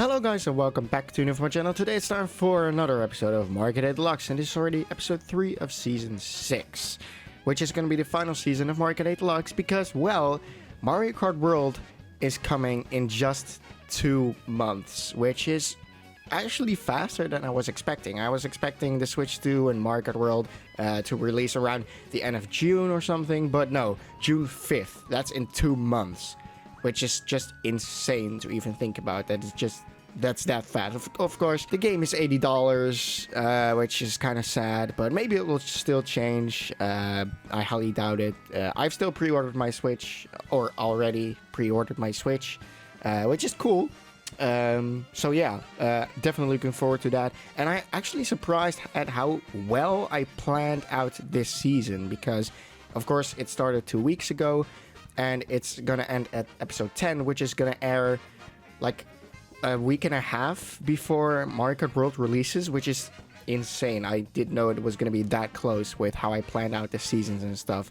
Hello guys and welcome back to my channel. Today it's time for another episode of Market Deluxe, and this is already episode 3 of season 6, which is going to be the final season of Market Deluxe because, well, Mario Kart World is coming in just 2 months, which is actually faster than I was expecting. I was expecting the Switch 2 and Mario Kart World to release around the end of June or something, but no, June 5th. That's in 2 months. Which is just insane to even think about. That's that fast. Of course, the game is $80, which is kind of sad, but maybe it will still change. I highly doubt it. I've still pre-ordered my Switch, or already pre-ordered my Switch, which is cool. So yeah, definitely looking forward to that. And I'm actually surprised at how well I planned out this season, because, of course, it started 2 weeks ago. And it's gonna end at episode 10, which is gonna air like a week and a half before Mario Kart World releases, which is insane. I didn't know it was gonna be that close with how I planned out the seasons and stuff.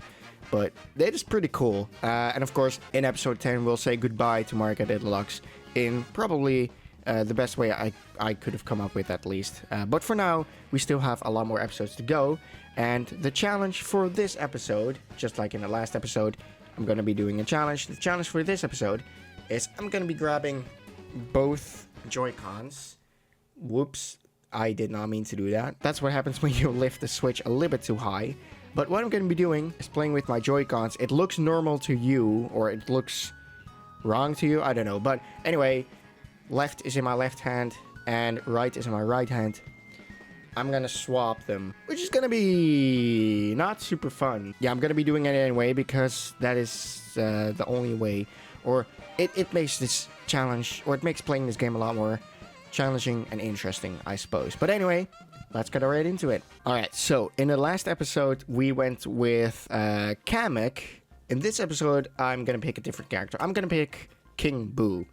But it is pretty cool. And of course, in episode 10, we'll say goodbye to Mario Kart Deluxe in probably the best way I could have come up with, at least. But for now, we still have a lot more episodes to go. And the challenge for this episode, just like in the last episode, I'm going to be doing a challenge. The challenge for this episode is I'm going to be grabbing both Joy-Cons. Whoops, I did not mean to do that. That's what happens when you lift the Switch a little bit too high. But what I'm going to be doing is playing with my Joy-Cons. It looks normal to you, or it looks wrong to you. I don't know. But anyway, left is in my left hand and right is in my right hand. I'm gonna swap them, which is gonna be not super fun. Yeah, I'm gonna be doing it anyway because that is the only way. Or it makes this challenge, or it makes playing this game a lot more challenging and interesting, I suppose. But anyway, let's get right into it. Alright, so in the last episode, we went with Kamek. In this episode, I'm gonna pick a different character. I'm gonna pick King Boo.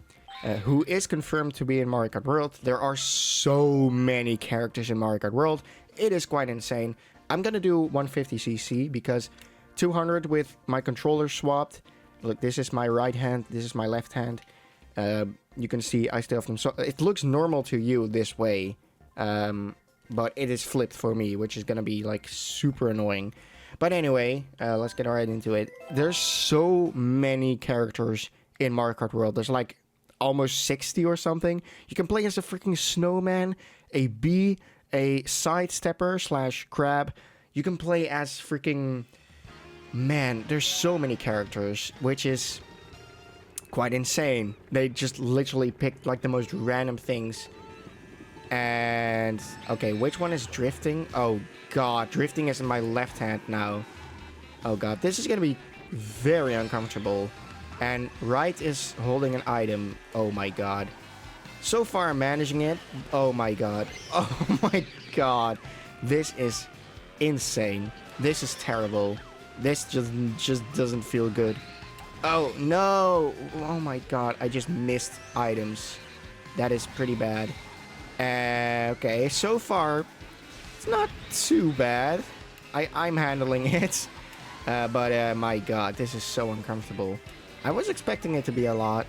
Who is confirmed to be in Mario Kart World. There are so many characters in Mario Kart World. It is quite insane. I'm gonna do 150cc because 200 with my controller swapped. Look, this is my right hand, this is my left hand. You can see I still have them. So it looks normal to you this way, but it is flipped for me, which is gonna be like super annoying. But anyway, let's get right into it. There's so many characters in Mario Kart World. There's like almost 60 or something. You can play as a freaking snowman, a bee, a sidestepper / crab. You can play as freaking... Man, there's so many characters, which is quite insane. They just literally picked like the most random things. And... okay, which one is drifting? Oh god, drifting is in my left hand now. Oh god, this is gonna be very uncomfortable. And right is holding an item. Oh my god. So far I'm managing it. Oh my god. Oh my god. This is insane. This is terrible. This just doesn't feel good. Oh no. Oh my god. I just missed items. That is pretty bad. Okay. So far it's not too bad. I'm handling it. But my god. This is so uncomfortable. I was expecting it to be a lot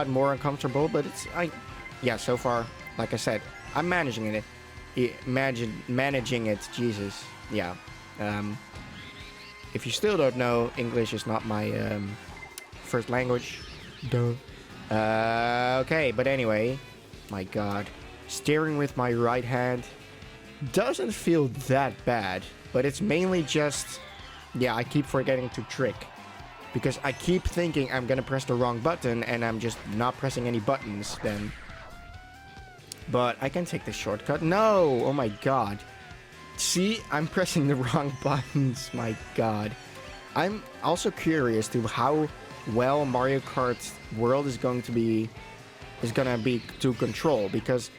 more uncomfortable, but yeah, so far, like I said, I'm managing it. Managing it, Jesus. Yeah. If you still don't know, English is not my first language. Duh. Okay, but anyway, my god. Steering with my right hand doesn't feel that bad, but it's mainly just, yeah, I keep forgetting to trick. Because I keep thinking I'm gonna press the wrong button and I'm just not pressing any buttons then. But I can take this shortcut. No! Oh my god. See? I'm pressing the wrong buttons. My god. I'm also curious to how well Mario Kart World is gonna be to control. Because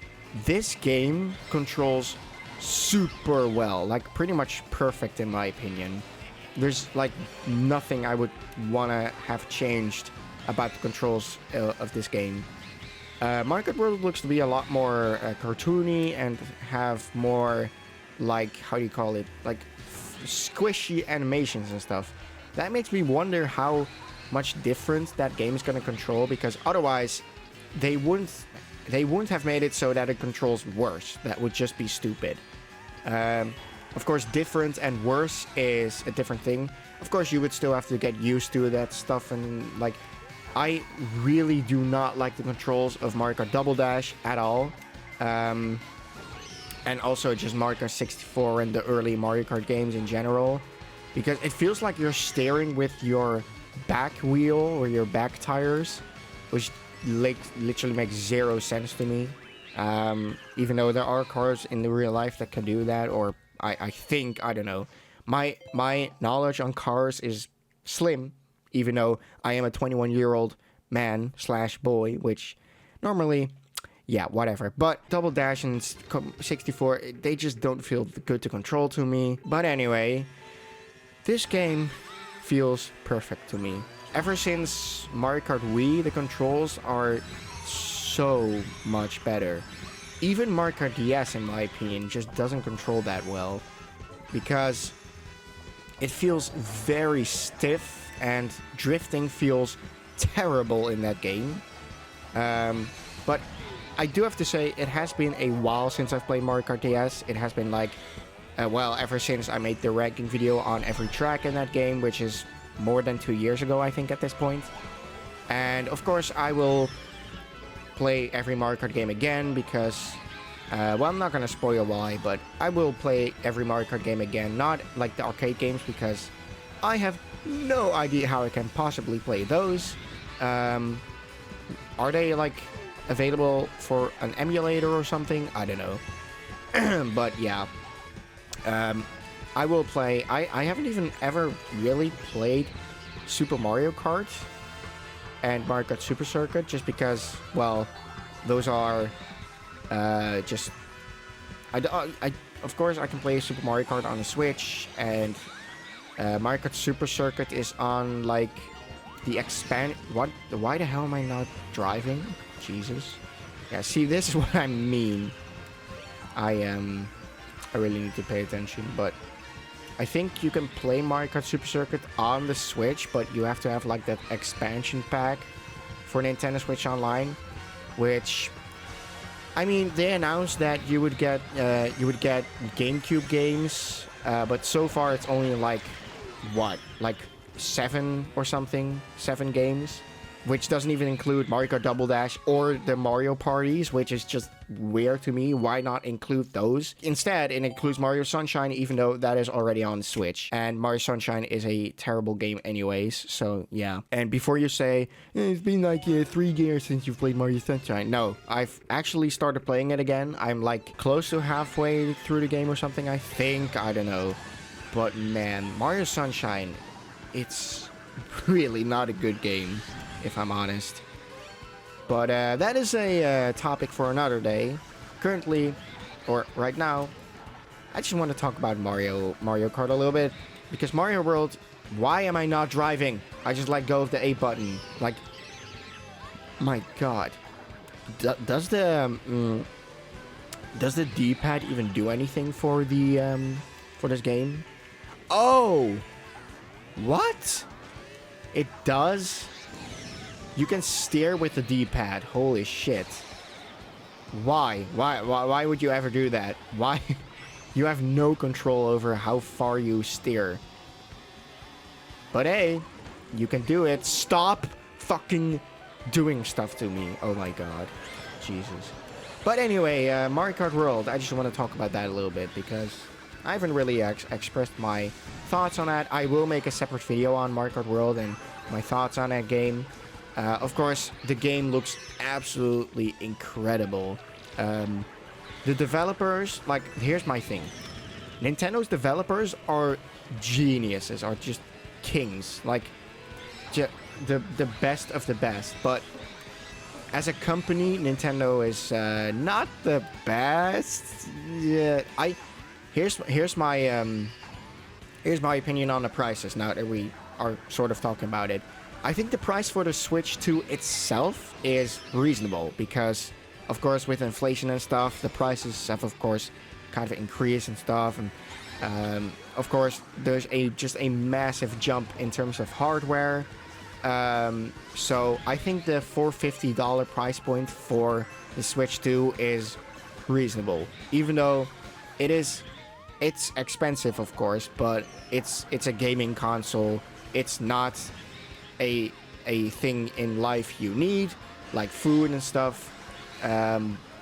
this game controls super well. Like pretty much perfect in my opinion. There's like nothing I would want to have changed about the controls of this game. Mario Kart World looks to be a lot more cartoony and have more, like, how do you call it? Like squishy animations and stuff. That makes me wonder how much different that game is going to control, because otherwise they wouldn't have made it so that it controls worse. That would just be stupid. Of course, different and worse is a different thing. Of course, you would still have to get used to that stuff, and like, I really do not like the controls of Mario Kart Double Dash at all. And also just Mario Kart 64 and the early Mario Kart games in general, because it feels like you're steering with your back wheel or your back tires, which literally makes zero sense to me. Even though there are cars in the real life that can do that, or I think, I don't know. My knowledge on cars is slim, even though I am a 21-year-old man / boy, which normally, yeah, whatever. But Double Dash and 64, they just don't feel good to control to me. But anyway, this game feels perfect to me. Ever since Mario Kart Wii, the controls are so much better. Even Mario Kart DS, in my opinion, just doesn't control that well, because it feels very stiff and drifting feels terrible in that game. But I do have to say, it has been a while since I've played Mario Kart DS. It has been like, ever since I made the ranking video on every track in that game, which is more than 2 years ago, I think, at this point. And of course, I will play every Mario Kart game again because, I'm not gonna spoil why, but I will play every Mario Kart game again, not like the arcade games, because I have no idea how I can possibly play those. Are they like available for an emulator or something? I don't know. But yeah, I will play. I haven't even ever really played Super Mario Kart and Mario Kart Super Circuit, just because, well, those are just... of course, I can play Super Mario Kart on the Switch, and Mario Kart Super Circuit is on, like, the expand... What? Why the hell am I not driving? Jesus. Yeah, see, this is what I mean. I really need to pay attention, but I think you can play Mario Kart Super Circuit on the Switch, but you have to have like that expansion pack for Nintendo Switch Online, which, I mean, they announced that you would get GameCube games, but so far it's only like what, like 7 or something, 7 games, which doesn't even include Mario Kart Double Dash or the Mario parties, which is just weird to me. Why not include those? Instead, it includes Mario Sunshine, even though that is already on Switch. And Mario Sunshine is a terrible game anyways, so yeah. And before you say, it's been like 3 years since you've played Mario Sunshine. No, I've actually started playing it again. I'm like close to halfway through the game or something, I think. I don't know. But man, Mario Sunshine, it's really not a good game, if I'm honest. But that is a topic for another day. Currently, or right now, I just want to talk about Mario Kart a little bit, because Mario World, why am I not driving? I just let go of the A button. Like, my God, does the D-pad even do anything for the for this game? Oh, what? It does? You can steer with the D-pad. Holy shit. Why? Why would you ever do that? Why? You have no control over how far you steer. But hey, you can do it. Stop fucking doing stuff to me. Oh my God. Jesus. But anyway, Mario Kart World. I just want to talk about that a little bit, because I haven't really expressed my thoughts on that. I will make a separate video on Mario Kart World and my thoughts on that game. Of course, the game looks absolutely incredible. The developers, like, here's my thing. Nintendo's developers are geniuses, are just kings. Like, the best of the best. But as a company, Nintendo is not the best. Yeah, here's my opinion on the prices, now that we are sort of talking about it. I think the price for the Switch 2 itself is reasonable, because, of course, with inflation and stuff, the prices have, of course, kind of increased and stuff. And, of course, there's just a massive jump in terms of hardware. So I think the $450 price point for the Switch 2 is reasonable, even though it's expensive, of course, but it's a gaming console. It's not a thing in life you need, like food and stuff.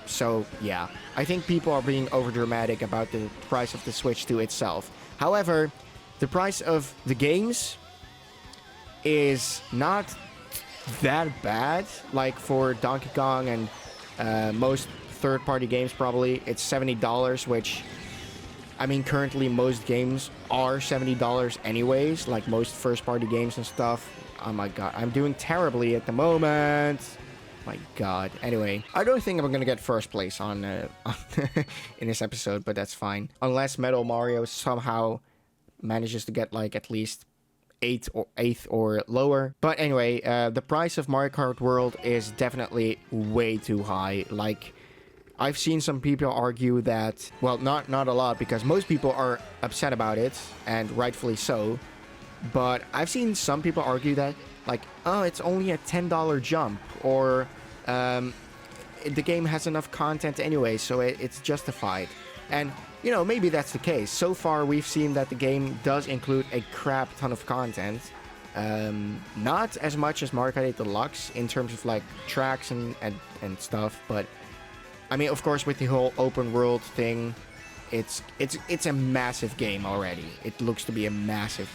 So yeah, I think people are being overdramatic about the price of the Switch 2 itself. However, the price of the games is not that bad. Like for Donkey Kong and most third-party games, probably it's $70, which, I mean, currently most games are $70 anyways, like most first-party games and stuff. Oh my god, I'm doing terribly at the moment. My god. Anyway, I don't think I'm gonna get first place on in this episode, but that's fine. Unless Metal Mario somehow manages to get like at least 8th or lower. But anyway, the price of Mario Kart World is definitely way too high. Like, I've seen some people argue that, well, not a lot, because most people are upset about it, and rightfully so. But I've seen some people argue that, like, oh, it's only a $10 jump, or the game has enough content anyway, so it's justified. And, you know, maybe that's the case. So far, we've seen that the game does include a crap ton of content. Not as much as Mario Kart 8 Deluxe in terms of, like, tracks and stuff, but I mean, of course, with the whole open world thing, it's a massive game already. It looks to be a massive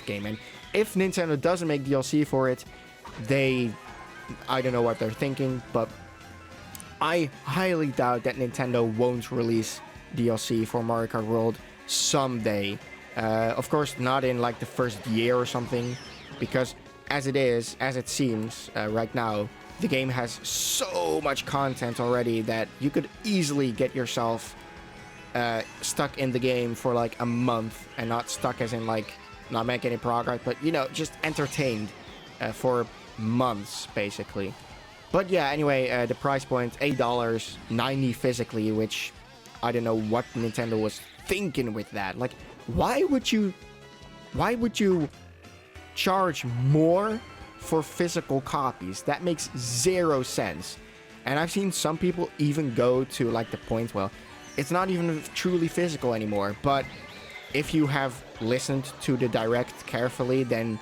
game. And if Nintendo doesn't make DLC for it, I don't know what they're thinking, but I highly doubt that Nintendo won't release DLC for Mario Kart World someday. Of course, not in like the first year or something, because as it seems right now, the game has so much content already that you could easily get yourself stuck in the game for like a month, and not stuck as in like not make any progress, but you know, just entertained for months basically. But yeah, anyway, the price point $8, $90 physically, which I don't know what Nintendo was thinking with that. Like, why would you charge more for physical copies? That makes zero sense. And I've seen some people even go to like the point, well, it's not even truly physical anymore. But if you have listened to the direct carefully, then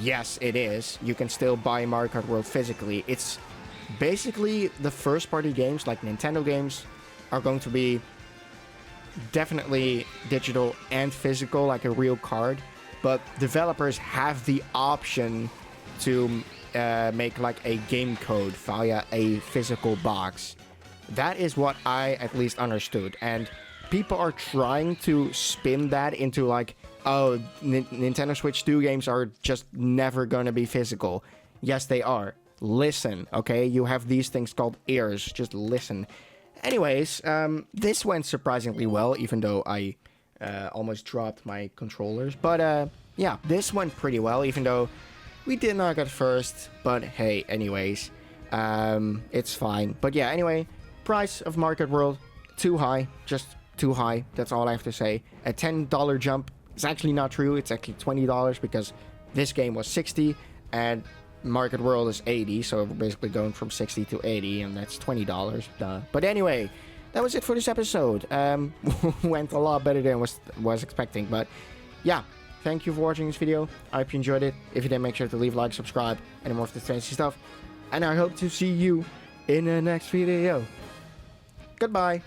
yes, it is. You can still buy Mario Kart World physically. It's basically the first party games, like Nintendo games, are going to be definitely digital and physical, like a real card. But developers have the option to make like a game code via a physical box. That is what I at least understood. And people are trying to spin that into like, oh, Nintendo Switch 2 games are just never gonna be physical. Yes, they are. Listen, okay? You have these things called ears. Just listen. Anyways, this went surprisingly well, even though I almost dropped my controllers. But yeah, this went pretty well, even though we did not get first. But hey, anyways, it's fine. But yeah, anyway, price of Mario Kart World, too high. Just too high. That's all I have to say. A $10 jump is actually not true. It's actually $20 because this game was $60 and Mario Kart World is $80. So we're basically going from $60 to $80, and that's $20. Duh. But anyway, that was it for this episode. Went a lot better than was expecting. But yeah, thank you for watching this video. I hope you enjoyed it. If you did, make sure to leave a like, subscribe, and more of this fancy stuff. And I hope to see you in the next video. Goodbye.